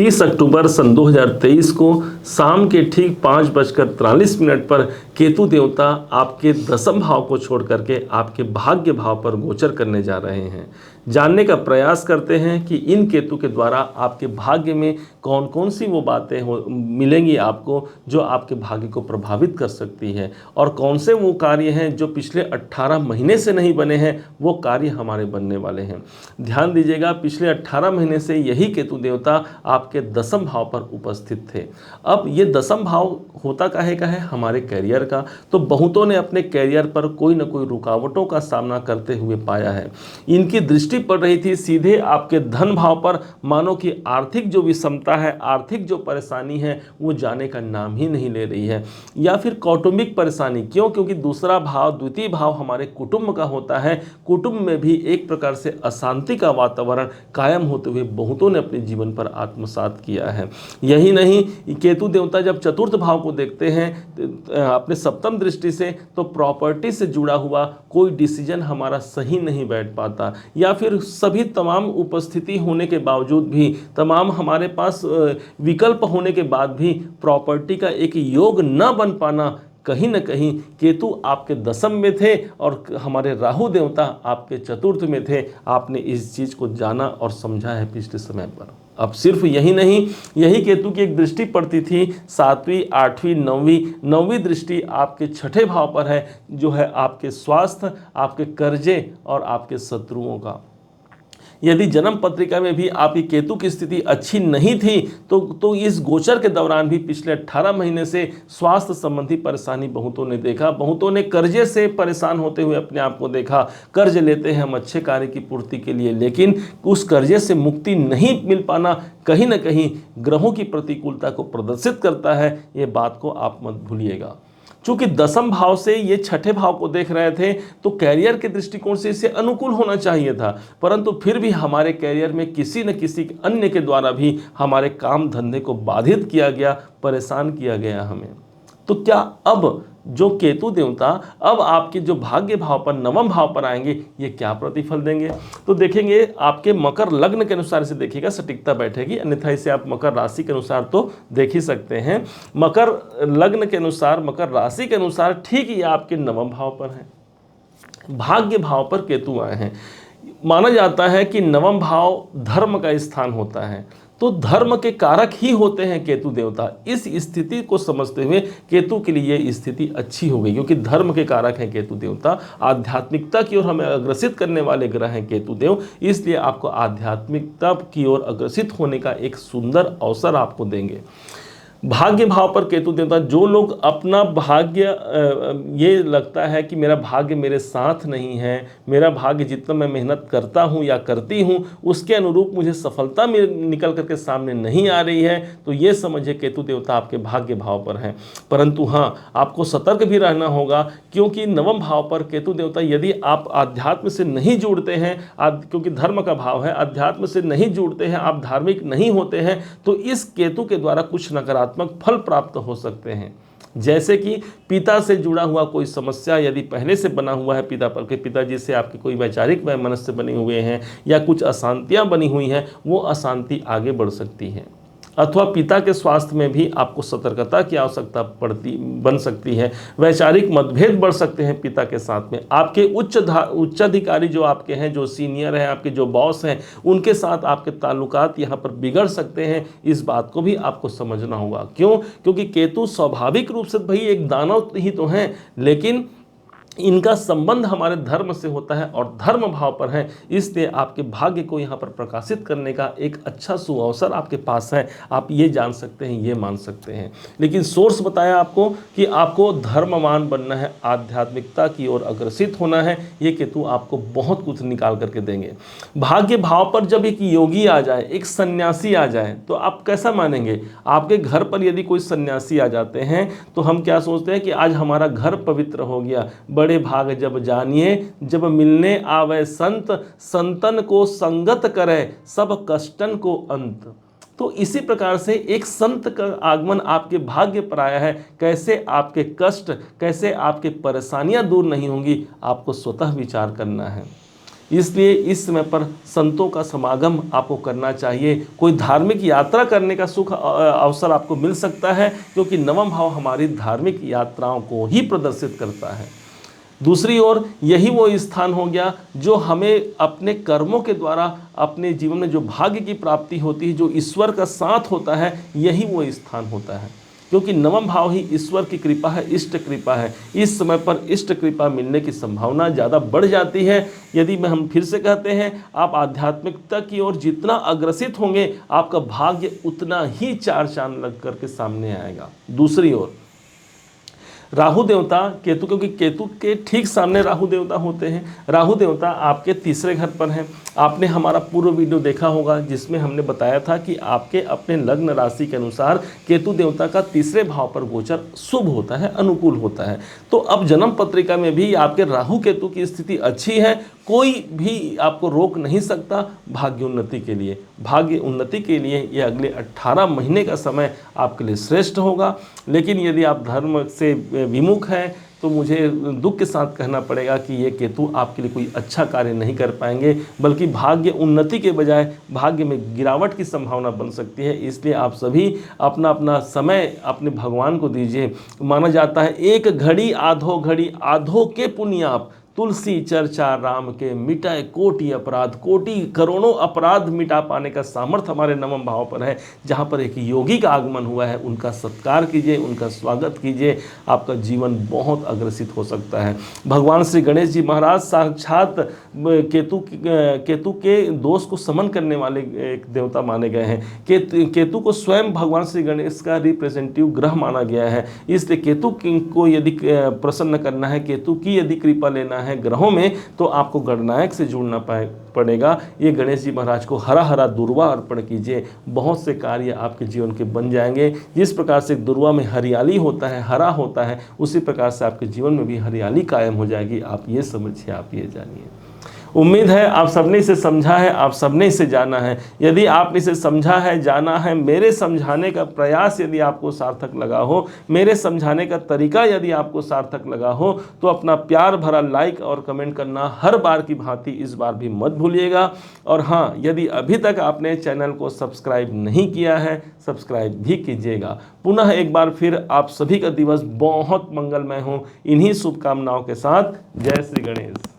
30 अक्टूबर सन 2023 को शाम के ठीक 5:43 पर केतु देवता आपके दसम भाव को छोड़ करके आपके भाग्य भाव पर गोचर करने जा रहे हैं। जानने का प्रयास करते हैं कि इन केतु के द्वारा आपके भाग्य में कौन कौन सी वो बातें मिलेंगी आपको जो आपके भाग्य को प्रभावित कर सकती है, और कौन से वो कार्य हैं जो पिछले 18 महीने से नहीं बने हैं, वो कार्य हमारे बनने वाले हैं। ध्यान दीजिएगा, पिछले 18 महीने से यही केतु देवता आपके दसम भाव पर उपस्थित थे। अब ये दसम भाव होता काहे का है? हमारे कैरियर का। तो बहुतों ने अपने कैरियर पर कोई ना कोई रुकावटों का सामना करते हुए पाया है। इनकी दृष्टि पड़ रही थी सीधे आपके धन भाव पर, मानो कि आर्थिक जो विषमता है, आर्थिक जो परेशानी है वो जाने का नाम ही नहीं ले रही है। या फिर कौटुंबिक परेशानी, क्यों? क्योंकि दूसरा भाव, द्वितीय भाव हमारे कुटुंब का होता है। कुटुंब में भी एक प्रकार से अशांति का वातावरण कायम होते हुए बहुतों ने अपने जीवन पर आत्मसात किया है। यही नहीं, केतु देवता जब चतुर्थ भाव को देखते हैं अपने सप्तम दृष्टि से, तो प्रॉपर्टी से जुड़ा हुआ कोई डिसीजन हमारा सही नहीं बैठ पाता, या फिर सभी तमाम उपस्थिति होने के बावजूद भी, तमाम हमारे पास विकल्प होने के बाद भी प्रॉपर्टी का एक योग न बन पाना, कहीं न कहीं केतु आपके दसम में थे और हमारे राहु देवता आपके चतुर्थ में थे। आपने इस चीज़ को जाना और समझा है पिछले समय पर। अब सिर्फ यही नहीं, यही केतु की एक दृष्टि पड़ती थी 7वीं, 8वीं, 9वीं दृष्टि आपके छठे भाव पर है, जो है आपके स्वास्थ्य, आपके कर्जे और आपके शत्रुओं का। यदि जन्म पत्रिका में भी आपकी केतु की स्थिति अच्छी नहीं थी तो इस गोचर के दौरान भी पिछले 18 महीने से स्वास्थ्य संबंधी परेशानी बहुतों ने देखा। बहुतों ने कर्जे से परेशान होते हुए अपने आप को देखा। कर्ज लेते हैं हम अच्छे कार्य की पूर्ति के लिए, लेकिन उस कर्जे से मुक्ति नहीं मिल पाना कहीं ना कहीं ग्रहों की प्रतिकूलता को प्रदर्शित करता है। ये बात को आप मत भूलिएगा। चूंकि दसम भाव से ये छठे भाव को देख रहे थे तो कैरियर के दृष्टिकोण से इसे अनुकूल होना चाहिए था, परंतु फिर भी हमारे कैरियर में किसी न किसी अन्य के द्वारा भी हमारे काम धंधे को बाधित किया गया, परेशान किया गया हमें। तो क्या अब जो केतु देवता अब आपके जो भाग्य भाव पर, नवम भाव पर आएंगे, ये क्या प्रतिफल देंगे? तो देखेंगे आपके मकर लग्न के अनुसार इसे देखिएगा, सटीकता बैठेगी, अन्यथा इसे आप मकर राशि के अनुसार तो देख ही सकते हैं। मकर लग्न के अनुसार, मकर राशि के अनुसार ठीक ये आपके नवम भाव पर है, भाग्य भाव पर केतु आए हैं। माना जाता है कि नवम भाव धर्म का स्थान होता है, तो धर्म के कारक ही होते हैं केतु देवता। इस स्थिति को समझते हुए केतु के लिए ये स्थिति अच्छी हो गई, क्योंकि धर्म के कारक हैं केतु देवता। आध्यात्मिकता की ओर हमें अग्रसित करने वाले ग्रह हैं केतु देव, इसलिए आपको आध्यात्मिकता की ओर अग्रसित होने का एक सुंदर अवसर आपको देंगे। भाग्य भाव पर केतु देवता, जो लोग अपना भाग्य ये लगता है कि मेरा भाग्य मेरे साथ नहीं है, मेरा भाग्य जितना मैं मेहनत करता हूँ या करती हूँ उसके अनुरूप मुझे सफलता में निकल करके सामने नहीं आ रही है, तो ये समझिए केतु देवता आपके भाग्य भाव पर हैं। परंतु हाँ, आपको सतर्क भी रहना होगा, क्योंकि नवम भाव पर केतु देवता, यदि आप आध्यात्म से नहीं जुड़ते हैं, क्योंकि धर्म का भाव है, अध्यात्म से नहीं जुड़ते हैं, आप धार्मिक नहीं होते हैं, तो इस केतु के द्वारा कुछ नकारात्मक फल प्राप्त हो सकते हैं। जैसे कि पिता से जुड़ा हुआ कोई समस्या यदि पहले से बना हुआ है, पिताजी से आपके कोई वैचारिक वैमनस्य बने हुए हैं या कुछ अशांतियां बनी हुई हैं, वो अशांति आगे बढ़ सकती है। अथवा पिता के स्वास्थ्य में भी आपको सतर्कता की आवश्यकता बन सकती है। वैचारिक मतभेद बढ़ सकते हैं पिता के साथ में। आपके उच्चाधिकारी जो आपके हैं, जो सीनियर हैं, आपके जो बॉस हैं, उनके साथ आपके ताल्लुकात यहाँ पर बिगड़ सकते हैं। इस बात को भी आपको समझना होगा। क्यों? क्योंकि केतु स्वाभाविक रूप से भाई एक दानव ही तो हैं, लेकिन इनका संबंध हमारे धर्म से होता है और धर्म भाव पर है, इसलिए आपके भाग्य को यहाँ पर प्रकाशित करने का एक अच्छा सुअवसर आपके पास है। आप ये जान सकते हैं, ये मान सकते हैं। लेकिन सोर्स बताया आपको कि आपको धर्मवान बनना है, आध्यात्मिकता की ओर अग्रसित होना है। ये केतु आपको बहुत कुछ निकाल करके देंगे। भाग्य भाव पर जब एक योगी आ जाए, एक सन्यासी आ जाए, तो आप कैसा मानेंगे? आपके घर पर यदि कोई सन्यासी आ जाते हैं तो हम क्या सोचते हैं कि आज हमारा घर पवित्र हो गया। बड़े भाग जब जानिए, जब मिलने आवे संत, संतन को संगत करे, सब कष्टन को अंत। तो इसी प्रकार से एक संत का आगमन आपके भाग्य पर आया है। कैसे आपके कष्ट, कैसे आपके परेशानियां दूर नहीं होंगी, आपको स्वतः विचार करना है। इसलिए इस समय पर संतों का समागम आपको करना चाहिए। कोई धार्मिक यात्रा करने का सुख अवसर आपको मिल सकता है, क्योंकि नवम भाव हमारी धार्मिक यात्राओं को ही प्रदर्शित करता है। दूसरी ओर यही वो स्थान हो गया जो हमें अपने कर्मों के द्वारा अपने जीवन में जो भाग्य की प्राप्ति होती है, जो ईश्वर का साथ होता है, यही वो स्थान होता है। क्योंकि नवम भाव ही ईश्वर की कृपा है, इष्ट कृपा है। इस समय पर इष्ट कृपा मिलने की संभावना ज़्यादा बढ़ जाती है। यदि हम फिर से कहते हैं, आप आध्यात्मिकता की ओर जितना अग्रसित होंगे, आपका भाग्य उतना ही चार चांद लग करके सामने आएगा। दूसरी ओर राहु देवता केतु, क्योंकि केतु के ठीक सामने राहु देवता होते हैं। राहु देवता आपके तीसरे घर पर हैं। आपने हमारा पूर्व वीडियो देखा होगा जिसमें हमने बताया था कि आपके अपने लग्न राशि के अनुसार केतु देवता का तीसरे भाव पर गोचर शुभ होता है, अनुकूल होता है। तो अब जन्म पत्रिका में भी आपके राहु केतु की स्थिति अच्छी है, कोई भी आपको रोक नहीं सकता भाग्य उन्नति के लिए। भाग्य उन्नति के लिए ये अगले 18 महीने का समय आपके लिए श्रेष्ठ होगा। लेकिन यदि आप धर्म से विमुख हैं तो मुझे दुख के साथ कहना पड़ेगा कि ये केतु आपके लिए कोई अच्छा कार्य नहीं कर पाएंगे, बल्कि भाग्य उन्नति के बजाय भाग्य में गिरावट की संभावना बन सकती है। इसलिए आप सभी अपना अपना समय अपने भगवान को दीजिए। माना जाता है, एक घड़ी आधो के पुण्य आप, तुलसी चर्चा राम के मिटाए कोटि अपराध। कोटि करोड़ों अपराध मिटा पाने का सामर्थ्य हमारे नवम भाव पर है। जहाँ पर एक योगी का आगमन हुआ है, उनका सत्कार कीजिए, उनका स्वागत कीजिए, आपका जीवन बहुत अग्रसित हो सकता है। भगवान श्री गणेश जी महाराज साक्षात केतु के दोष को समन करने वाले एक देवता माने गए हैं। केतु को स्वयं भगवान श्री गणेश का रिप्रेजेंटेटिव ग्रह माना गया है। इसलिए केतु को यदि प्रसन्न करना है, केतु की यदि कृपा लेना है ग्रहों में, तो आपको गणनायक से जुड़ना पड़ेगा। ये गणेश जी महाराज को हरा हरा दुर्वा अर्पण कीजिए, बहुत से कार्य आपके जीवन के बन जाएंगे। जिस प्रकार से दुर्वा में हरियाली होता है, हरा होता है, उसी प्रकार से आपके जीवन में भी हरियाली कायम हो जाएगी। आप ये समझिए, आप ये जानिए। उम्मीद है आप सबने इसे समझा है, आप सबने इसे जाना है। यदि आपने इसे समझा है, जाना है, मेरे समझाने का प्रयास यदि आपको सार्थक लगा हो, मेरे समझाने का तरीका यदि आपको सार्थक लगा हो, तो अपना प्यार भरा लाइक और कमेंट करना हर बार की भांति इस बार भी मत भूलिएगा। और हाँ, यदि अभी तक आपने चैनल को सब्सक्राइब नहीं किया है, सब्सक्राइब भी कीजिएगा। पुनः एक बार फिर आप सभी का दिवस बहुत मंगलमय हो, इन्हीं शुभकामनाओं के साथ। जय श्री गणेश।